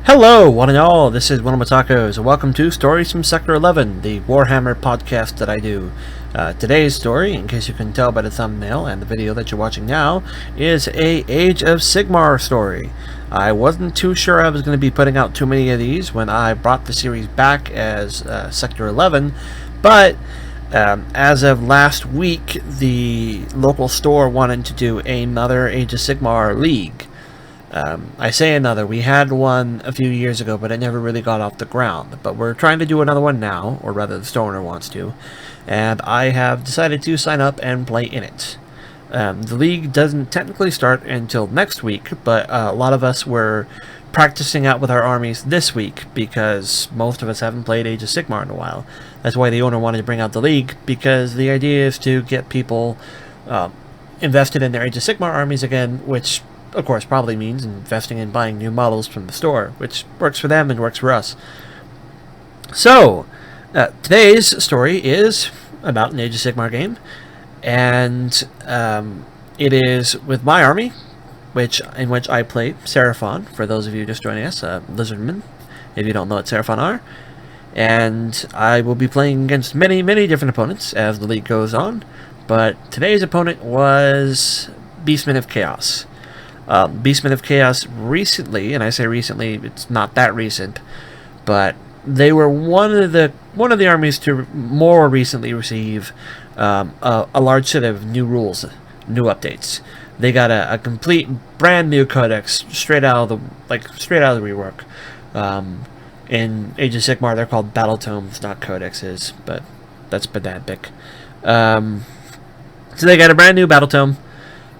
Hello, one and all. This is WellArmedWithTacos, and welcome to Stories from Sector 11, the Warhammer podcast that I do. Today's story, in case you can tell by the thumbnail and the video that you're watching now, is a Age of Sigmar story. I wasn't too sure I was going to be putting out too many of these when I brought the series back as Sector 11, but as of last week, the local store wanted to do another Age of Sigmar League. I say another. We had one a few years ago, but it never really got off the ground. But we're trying to do another one now, or rather the store owner wants to. And I have decided to sign up and play in it. The league doesn't technically start until next week, but a lot of us were practicing out with our armies this week because most of us haven't played Age of Sigmar in a while. That's why the owner wanted to bring out the league, because the idea is to get people invested in their Age of Sigmar armies again, which of course probably means investing in buying new models from the store, which works for them and works for us. So, today's story is about an Age of Sigmar game, and it is with my army, in which I play Seraphon, for those of you just joining us, Lizardmen, if you don't know what Seraphon are. And I will be playing against many, many different opponents as the league goes on, but today's opponent was Beastmen of Chaos. Beastmen of Chaos recently, and I say recently, it's not that recent, but they were one of the armies to more recently receive a large set of new rules, new updates. They got a complete brand new codex straight out of the rework. In Age of Sigmar, they're called battle tomes, not codexes, but that's pedantic. So they got a brand new battle tome,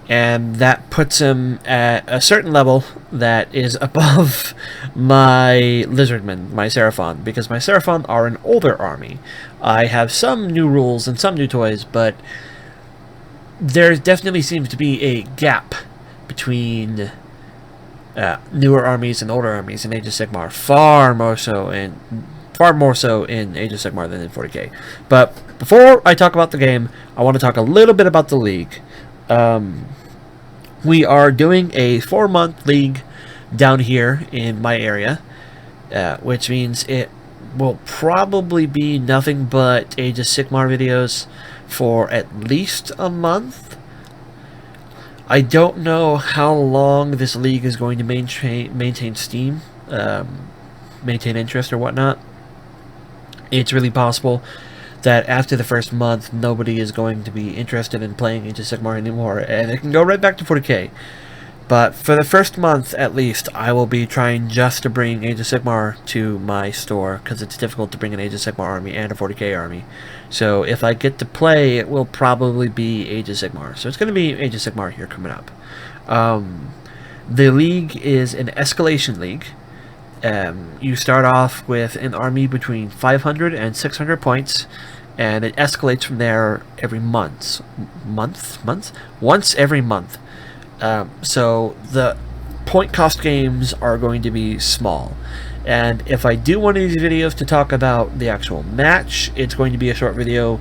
and that puts him at a certain level that is above my Lizardmen, my Seraphon, because my Seraphon are an older army. I have some new rules and some new toys, but there definitely seems to be a gap between newer armies and older armies in Age of Sigmar, far more so in Age of Sigmar than in 40k. But before I talk about the game, I want to talk a little bit about the league. We are doing a 4-month league down here in my area, which means it will probably be nothing but Age of Sigmar videos for at least a month. I don't know how long this league is going to maintain steam, maintain interest or whatnot. It's really possible that after the first month, nobody is going to be interested in playing Age of Sigmar anymore, and it can go right back to 40k. But for the first month, at least, I will be trying just to bring Age of Sigmar to my store, because it's difficult to bring an Age of Sigmar army and a 40k army. So if I get to play, it will probably be Age of Sigmar. So it's going to be Age of Sigmar here coming up. The league is an escalation league. You start off with an army between 500 and 600 points, and it escalates from there every once every month. So the point cost games are going to be small, and if I do one of these videos to talk about the actual match, it's going to be a short video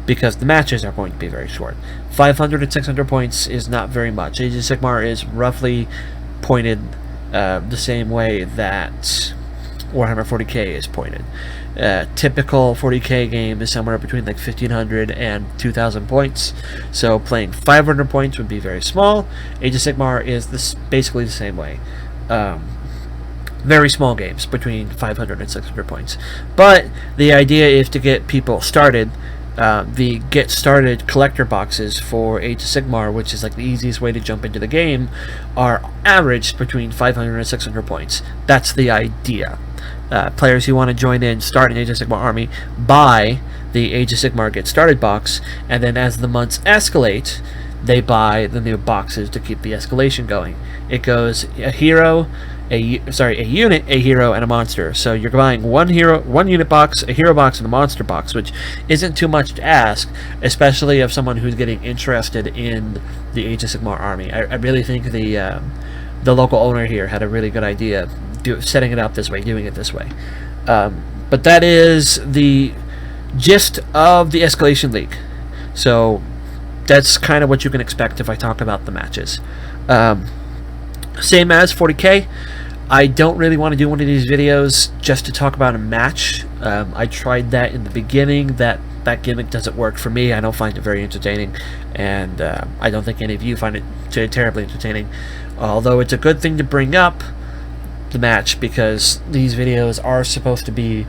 because the matches are going to be very short. 500 and 600 points is not very much. Age of Sigmar is roughly pointed the same way that Warhammer 40k is pointed. Typical 40k game is somewhere between like 1500 and 2000 points, so playing 500 points would be very small. Age of Sigmar is basically the same way. Very small games between 500 and 600 points. But the idea is to get people started. The get started collector boxes for Age of Sigmar, which is like the easiest way to jump into the game, are averaged between 500 and 600 points. That's the idea. Players who want to join in, start an Age of Sigmar army, buy the Age of Sigmar get started box, and then as the months escalate, they buy the new boxes to keep the escalation going. It goes a hero, a unit, a hero, and a monster. So you're buying one unit box, a hero box, and a monster box, which isn't too much to ask, especially of someone who's getting interested in the Age of Sigmar army. I really think the local owner here had a really good idea setting it up this way, doing it this way. But that is the gist of the Escalation League. So that's kind of what you can expect if I talk about the matches. Same as 40k. I don't really want to do one of these videos just to talk about a match. I tried that in the beginning. That gimmick doesn't work for me. I don't find it very entertaining, and I don't think any of you find it terribly entertaining. Although it's a good thing to bring up the match, because these videos are supposed to be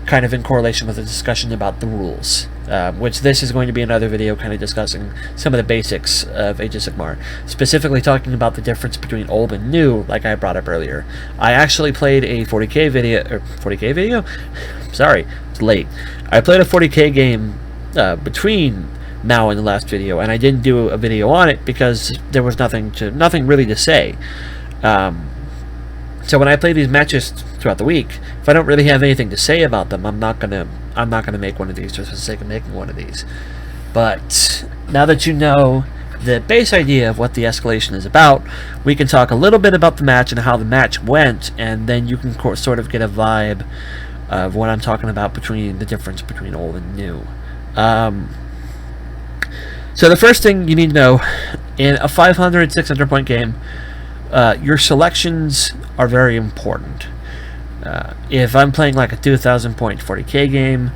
kind of in correlation with a discussion about the rules, which this is going to be another video kind of discussing some of the basics of Age of Sigmar, specifically talking about the difference between old and new, like I brought up earlier. I actually played a 40k video, sorry, it's late. I played a 40k game between now and the last video, and I didn't do a video on it because there was nothing really to say. So when I play these matches throughout the week, if I don't really have anything to say about them, I'm not gonna make one of these just for the sake of making one of these. But now that you know the base idea of what the escalation is about, we can talk a little bit about the match and how the match went, and then you can sort of get a vibe of what I'm talking about between the difference between old and new. So the first thing you need to know, in a 500, 600 point game, your selections are very important. If I'm playing like a 2,000 point 40k game,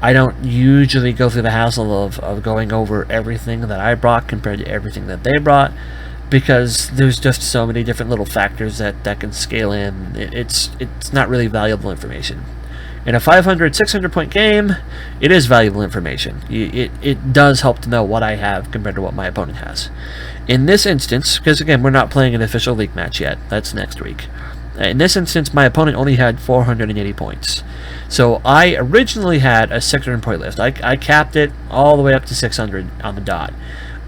I don't usually go through the hassle of going over everything that I brought compared to everything that they brought, because there's just so many different little factors that can scale in. It's not really valuable information. In a 500, 600 point game, it is valuable information. It does help to know what I have compared to what my opponent has. In this instance, because again, we're not playing an official league match yet, that's next week. In this instance, my opponent only had 480 points. So I originally had a 600 point list. I capped it all the way up to 600 on the dot.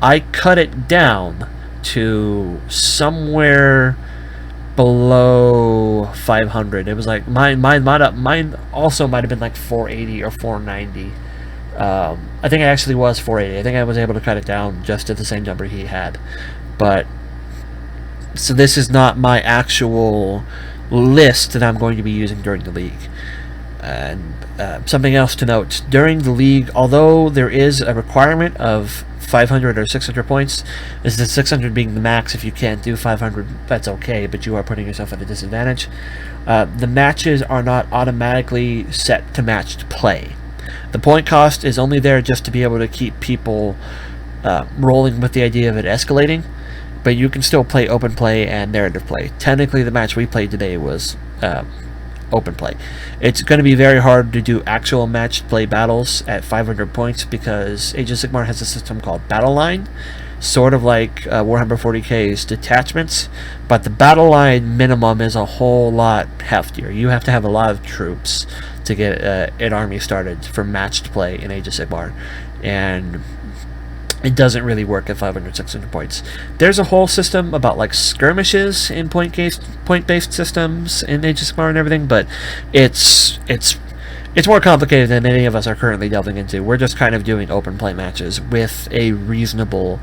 I cut it down to somewhere below 500. It was like mine also might have been like 480 or 490. I think it actually was 480. I think I was able to cut it down just to the same number he had. But so this is not my actual list that I'm going to be using during the league. And something else to note, during the league, although there is a requirement of 500 or 600 points, is the 600 being the max. If you can't do 500, that's okay, but you are putting yourself at a disadvantage. The matches are not automatically set to matched play. The point cost is only there just to be able to keep people rolling with the idea of it escalating, but you can still play open play and narrative play. Technically, the match we played today was open play. It's going to be very hard to do actual matched play battles at 500 points because Age of Sigmar has a system called Battle Line, sort of like Warhammer 40k's detachments, but the Battle Line minimum is a whole lot heftier. You have to have a lot of troops to get an army started for matched play in Age of Sigmar, and it doesn't really work at 500, 600 points. There's a whole system about like skirmishes in point-based systems in Age of Sigmar and everything, but it's more complicated than any of us are currently delving into. We're just kind of doing open play matches with a reasonable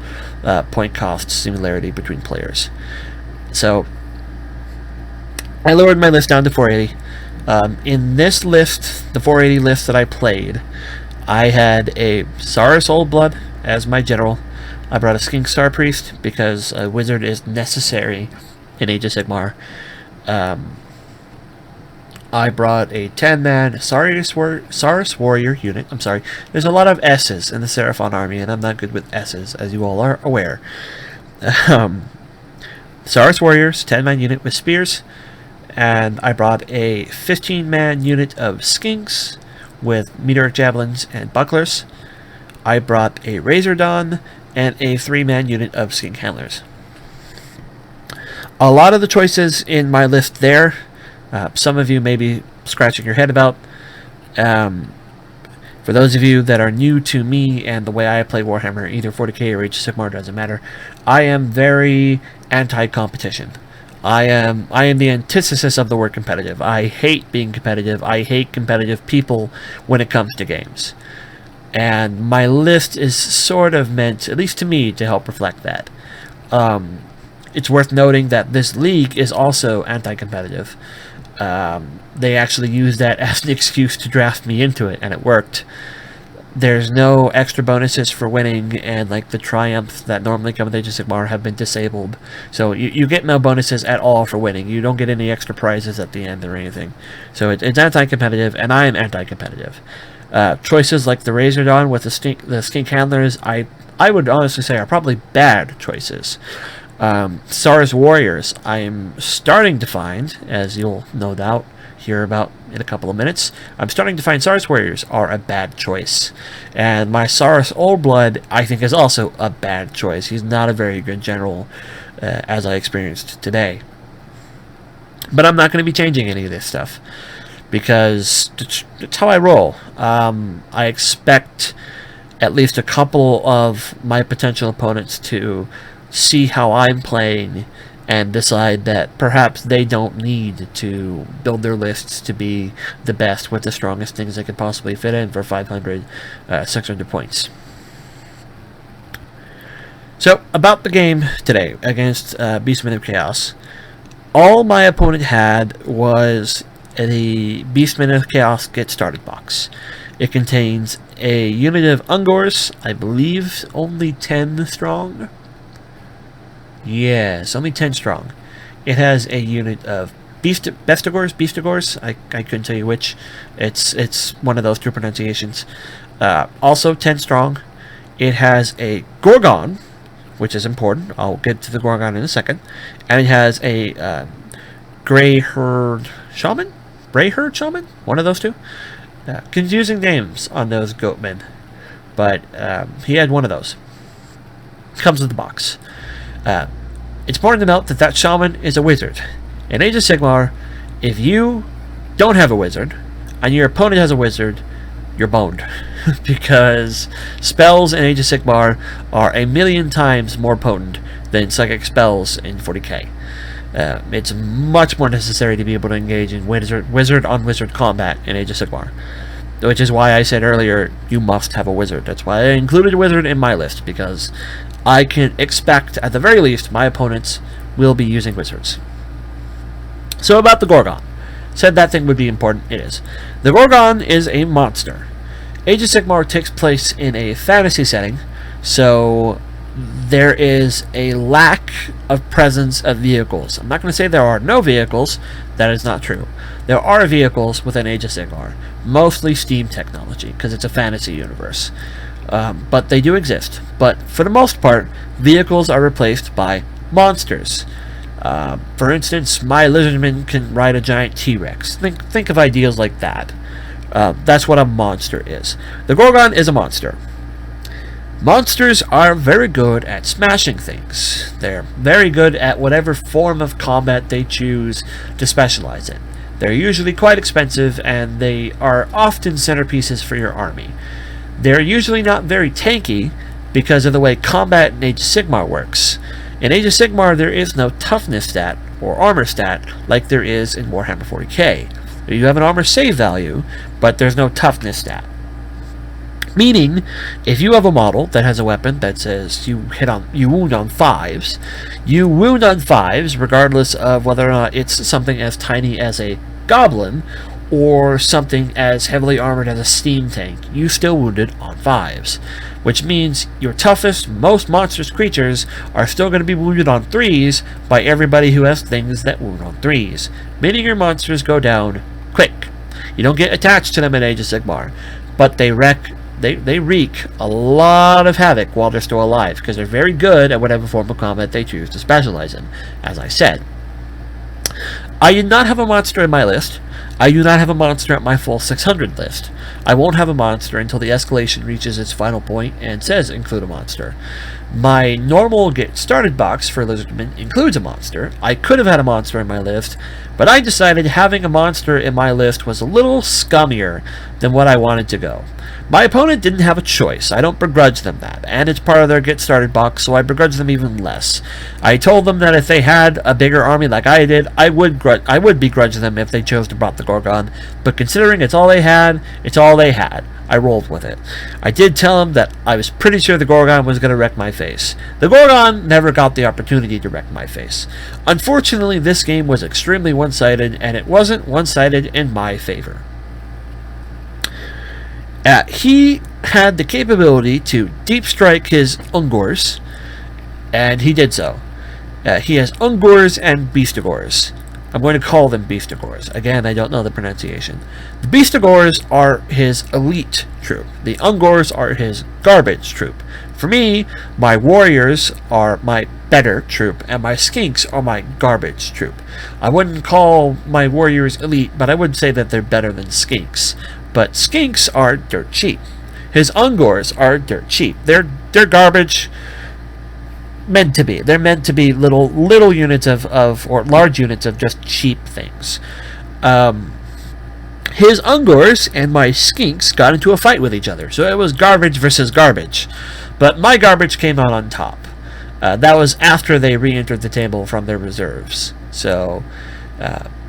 point cost similarity between players. So I lowered my list down to 480. In this list, the 480 list that I played, I had a Saurus Old Blood as my general. I brought a Skink Star Priest because a wizard is necessary in Age of Sigmar. I brought a 10-man Saurus Warrior unit. I'm sorry, there's a lot of S's in the Seraphon army, and I'm not good with S's, as you all are aware. Saurus Warriors, 10-man unit with spears. And I brought a 15-man unit of Skinks with meteoric javelins and bucklers. I brought a Razor Dawn and a 3-man unit of Skink handlers. A lot of the choices in my list there, some of you may be scratching your head about. For those of you that are new to me and the way I play Warhammer, either 40k or Age of Sigmar, doesn't matter, I am very anti-competition. I am the antithesis of the word competitive. I hate being competitive. I hate competitive people when it comes to games. And my list is sort of meant, at least to me, to help reflect that. It's worth noting that this league is also anti-competitive. They actually used that as an excuse to draft me into it, and it worked. There's no extra bonuses for winning, and like the triumphs that normally come with Age of Sigmar have been disabled. So you get no bonuses at all for winning. You don't get any extra prizes at the end or anything. So it's anti-competitive, and I am anti-competitive. Choices like the Razor Dawn with the skink handlers, I would honestly say are probably bad choices. Saurus Warriors, I'm starting to find, as you'll no doubt hear about in a couple of minutes, I'm starting to find Saurus Warriors are a bad choice. And my Saurus Old Blood, I think, is also a bad choice. He's not a very good general, as I experienced today. But I'm not going to be changing any of this stuff, because it's how I roll. I expect at least a couple of my potential opponents to see how I'm playing and decide that perhaps they don't need to build their lists to be the best with the strongest things they could possibly fit in for 500, 600 points. So, about the game today against Beastmen of Chaos, all my opponent had was the Beastmen of Chaos Get Started box. It contains a unit of Ungors, I believe only 10 strong. Yes, only 10 strong. It has a unit of Beastigors. I couldn't tell you which. It's one of those two pronunciations. Also 10 strong. It has a Gorgon, which is important. I'll get to the Gorgon in a second. And it has a Greyherd Shaman? Greyherd Shaman? One of those two. Confusing names on those goatmen. But he had one of those. Comes with the box. It's important to note that that shaman is a wizard. In Age of Sigmar, if you don't have a wizard, and your opponent has a wizard, you're boned. Because spells in Age of Sigmar are a million times more potent than psychic spells in 40k. It's much more necessary to be able to engage in wizard-on-wizard combat in Age of Sigmar. Which is why I said earlier, you must have a wizard. That's why I included a wizard in my list, because I can expect, at the very least, my opponents will be using wizards. So about the Gorgon. Said that thing would be important. It is. The Gorgon is a monster. Age of Sigmar takes place in a fantasy setting, so there is a lack of presence of vehicles. I'm not going to say there are no vehicles. That is not true. There are vehicles within Age of Sigmar, mostly steam technology, because it's a fantasy universe. But they do exist. But for the most part, vehicles are replaced by monsters. For instance, my lizardman can ride a giant T-Rex. Think of ideas like that. That's what a monster is. The Gorgon is a monster. Monsters are very good at smashing things. They're very good at whatever form of combat they choose to specialize in. They're usually quite expensive, and they are often centerpieces for your army. They're usually not very tanky because of the way combat in Age of Sigmar works. In Age of Sigmar, there is no toughness stat or armor stat like there is in Warhammer 40k. You have an armor save value, but there's no toughness stat. Meaning, if you have a model that has a weapon that says you wound on 5s, you wound on 5s regardless of whether or not it's something as tiny as a goblin or something as heavily armored as a steam tank. You still wounded on 5s, which means your toughest, most monstrous creatures are still going to be wounded on 3s by everybody who has things that wound on 3s, meaning your monsters go down quick. You don't get attached to them in Age of Sigmar, but they wreak a lot of havoc while they're still alive, because they're very good at whatever form of combat they choose to specialize in, as I said. I did not have a monster in my list. I do not have a monster at my full 600 list. I won't have a monster until the escalation reaches its final point and says include a monster. My normal get started box for Lizardman includes a monster. I could have had a monster in my list, but I decided having a monster in my list was a little scummier than what I wanted to go. My opponent didn't have a choice. I don't begrudge them that, and it's part of their get started box, so I begrudge them even less. I told them that if they had a bigger army like I did, I would begrudge them if they chose to brought the Gorgon, but considering it's all they had, it's all they had. I rolled with it. I did tell them that I was pretty sure the Gorgon was going to wreck my face. The Gorgon never got the opportunity to wreck my face. Unfortunately, this game was extremely one-sided, and it wasn't one-sided in my favor. He had the capability to deep strike his Ungors, and he did so. He has Ungors and Beastigors. I'm going to call them Beastigors. Again, I don't know the pronunciation. The Beastigors are his elite troop. The Ungors are his garbage troop. For me, my warriors are my better troop, and my skinks are my garbage troop. I wouldn't call my warriors elite, but I would say that they're better than skinks. But skinks are dirt cheap. His Ungors are dirt cheap. They're garbage. Meant to be. They're meant to be little units of or large units of just cheap things. His Ungors and my skinks got into a fight with each other, so it was garbage versus garbage. But my garbage came out on top. That was after they re-entered the table from their reserves. So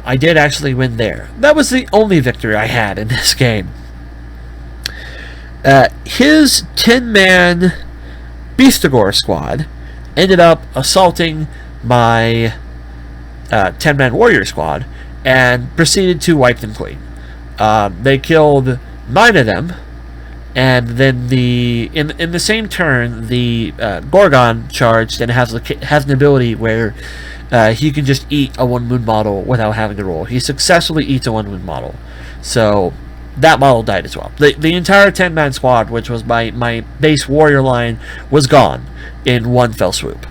I did actually win there. That was the only victory I had in this game. His 10-man Beastigor squad ended up assaulting my 10-man warrior squad and proceeded to wipe them clean. They killed 9 of them, and then in the same turn, the Gorgon charged and has an ability where he can just eat a 1-wound model without having to roll. He successfully eats a 1-wound model. So that model died as well. The entire 10-man squad, which was my base warrior line, was gone in one fell swoop.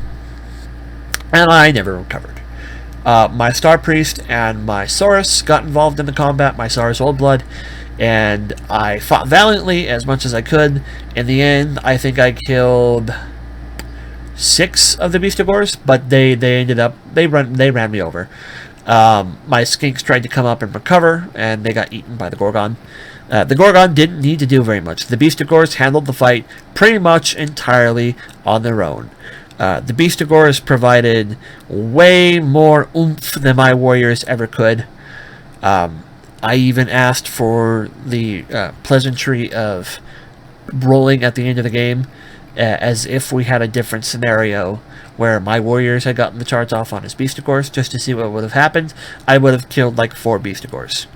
And I never recovered. My Star Priest and my Saurus got involved in the combat, my Saurus Old Blood, and I fought valiantly as much as I could. In the end, I think I killed 6 of the Beastigors, but they ran me over. My skinks tried to come up and recover, and they got eaten by the Gorgon. The Gorgon didn't need to do very much. The Beastigors handled the fight pretty much entirely on their own. The Beastigors provided way more oomph than my warriors ever could. I even asked for the pleasantry of rolling at the end of the game, as if we had a different scenario where my warriors had gotten the charge off on his Beastigors, just to see what would have happened. I would have killed like 4 Beastigors.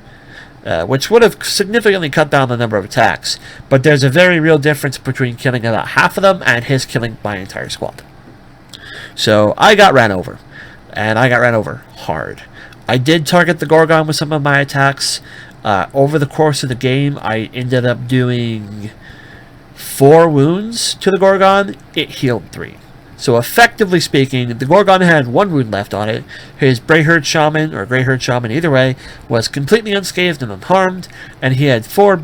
Which would have significantly cut down the number of attacks. But there's a very real difference between killing about half of them and his killing my entire squad. So I got ran over. And I got ran over hard. I did target the Gorgon with some of my attacks. Over the course of the game, I ended up doing 4 wounds to the Gorgon. It healed 3. So effectively speaking, the Gorgon had 1 wound left on it. His Greyherd Shaman, or Greyherd Shaman either way, was completely unscathed and unharmed, and he had 4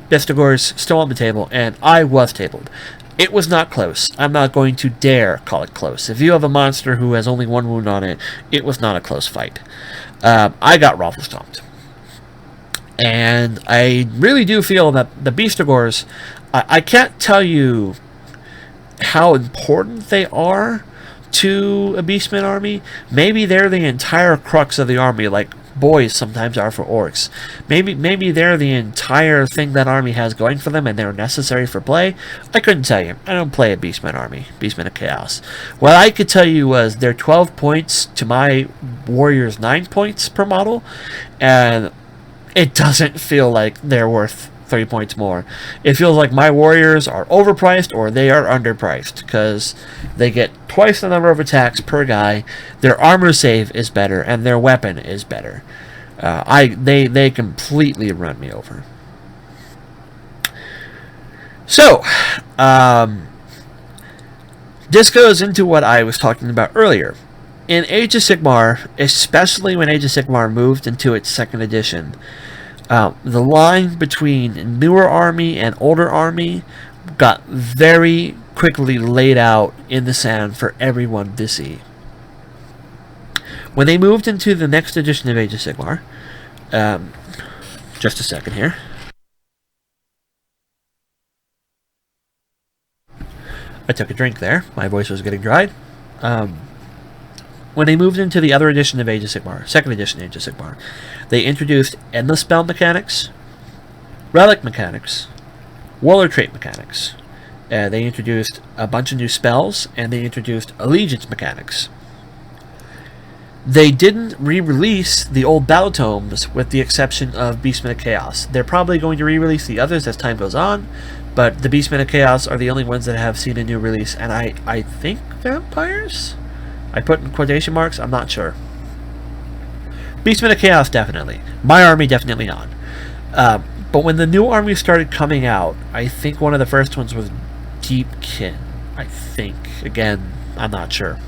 Beastigors still on the table, and I was tabled. It was not close. I'm not going to dare call it close. If you have a monster who has only 1 wound on it, it was not a close fight. I got raffle stomped. And I really do feel that the Beastigors, I can't tell you how important they are to a Beastman army. Maybe they're the entire crux of the army, like boys sometimes are for orcs. Maybe they're the entire thing that army has going for them, and they're necessary for play. I couldn't tell you. I don't play a Beastman army, Beastman of Chaos. What I could tell you was they're 12 points to my warriors 9 points per model, and it doesn't feel like they're worth 3 points more. It feels like my warriors are overpriced or they are underpriced, because they get twice the number of attacks per guy, their armor save is better, and their weapon is better. They completely run me over. So, this goes into what I was talking about earlier. In Age of Sigmar, especially when Age of Sigmar moved into its 2nd edition, the line between newer army and older army got very quickly laid out in the sand for everyone to see. When they moved into the next edition of Age of Sigmar, just a second here. I took a drink there. My voice was getting dried. When they moved into the other edition of Age of Sigmar, 2nd edition Age of Sigmar, they introduced endless spell mechanics, relic mechanics, warlord trait mechanics. They introduced a bunch of new spells, and they introduced allegiance mechanics. They didn't re-release the old battle tomes with the exception of Beastmen of Chaos. They're probably going to re-release the others as time goes on, but the Beastmen of Chaos are the only ones that have seen a new release, and I think vampires? I put in quotation marks, I'm not sure. Beastmen of Chaos, definitely. My army, definitely not. But when the new armies started coming out, I think one of the first ones was Deepkin, I think. Again, I'm not sure.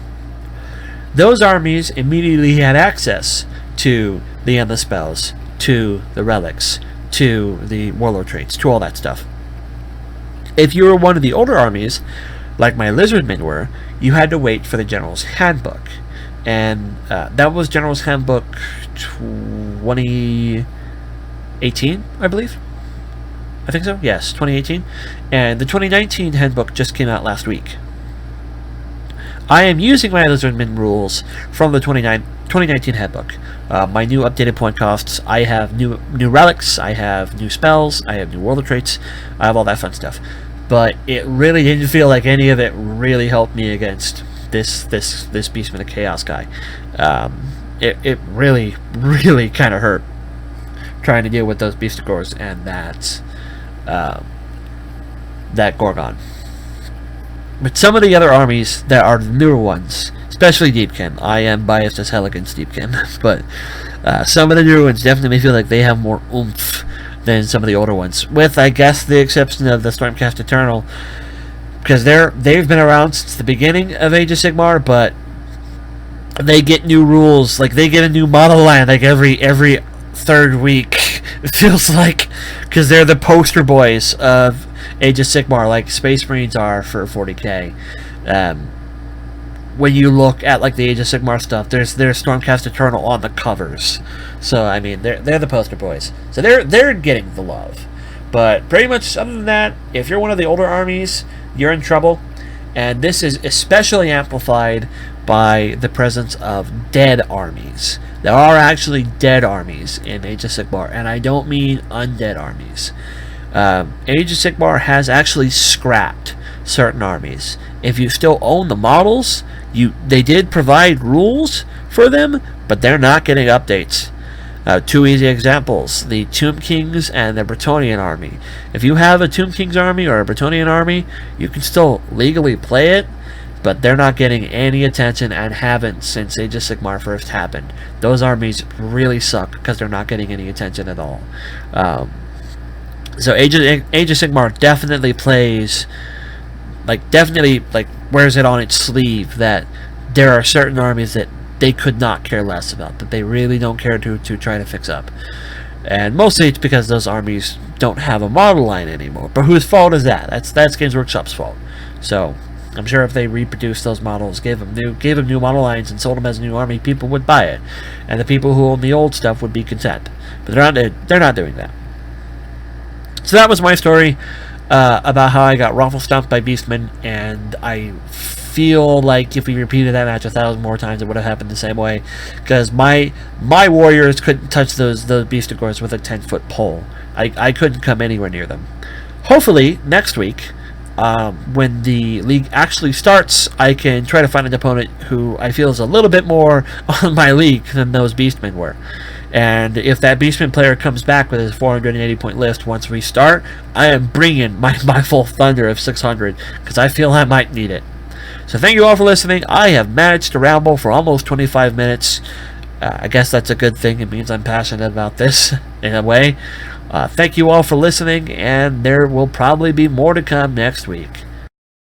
Those armies immediately had access to the endless spells, to the relics, to the warlord traits, to all that stuff. If you were one of the older armies, like my lizardmen were, you had to wait for the General's Handbook. And that was General's Handbook 2018, I believe. I think so, yes, 2018. And the 2019 Handbook just came out last week. I am using my lizardmen rules from the 2019 Handbook. My new updated point costs, I have new relics, I have new spells, I have new warlord traits, I have all that fun stuff. But it really didn't feel like any of it really helped me against this Beastman of Chaos guy. It really kind of hurt trying to deal with those Beastigors and that Gorgon. But some of the other armies that are the newer ones, especially Deepkin, I am biased as hell against Deepkin, but some of the newer ones definitely feel like they have more oomph than some of the older ones, with, I guess, the exception of the Stormcast Eternal, because they've been around since the beginning of Age of Sigmar, but they get new rules, like they get a new model line like every third week, it feels like, because they're the poster boys of Age of Sigmar, like Space Marines are for 40k. When you look at like the Age of Sigmar stuff, there's Stormcast Eternal on the covers. So I mean, they're the poster boys. So they're getting the love. But pretty much other than that, if you're one of the older armies, you're in trouble. And this is especially amplified by the presence of dead armies. There are actually dead armies in Age of Sigmar, and I don't mean undead armies. Age of Sigmar has actually scrapped certain armies. If you still own the models, they did provide rules for them, but they're not getting updates. Two easy examples: the Tomb Kings and the Bretonnian army. If you have a Tomb Kings army or a Bretonnian army, you can still legally play it, but they're not getting any attention and haven't since Age of Sigmar first happened. Those armies really suck because they're not getting any attention at all. So Age of Sigmar definitely plays, definitely wears it on its sleeve that there are certain armies that they could not care less about, that they really don't care to try to fix up. And mostly it's because those armies don't have a model line anymore. But whose fault is that? That's Games Workshop's fault. So I'm sure if they reproduced those models, gave them new model lines, and sold them as a new army, people would buy it, and the people who own the old stuff would be content. But they're not doing that. So that was my story about how I got raffle stomped by Beastmen, and I feel like if we repeated that match 1,000 more times, it would have happened the same way, because my warriors couldn't touch those Beastigors with a 10-foot pole. I couldn't come anywhere near them. Hopefully next week, when the league actually starts, I can try to find an opponent who I feel is a little bit more on my league than those Beastmen were. And if that Beastman player comes back with his 480-point list once we start, I am bringing my full thunder of 600, because I feel I might need it. So thank you all for listening. I have managed to ramble for almost 25 minutes. I guess that's a good thing. It means I'm passionate about this in a way. Thank you all for listening, and there will probably be more to come next week.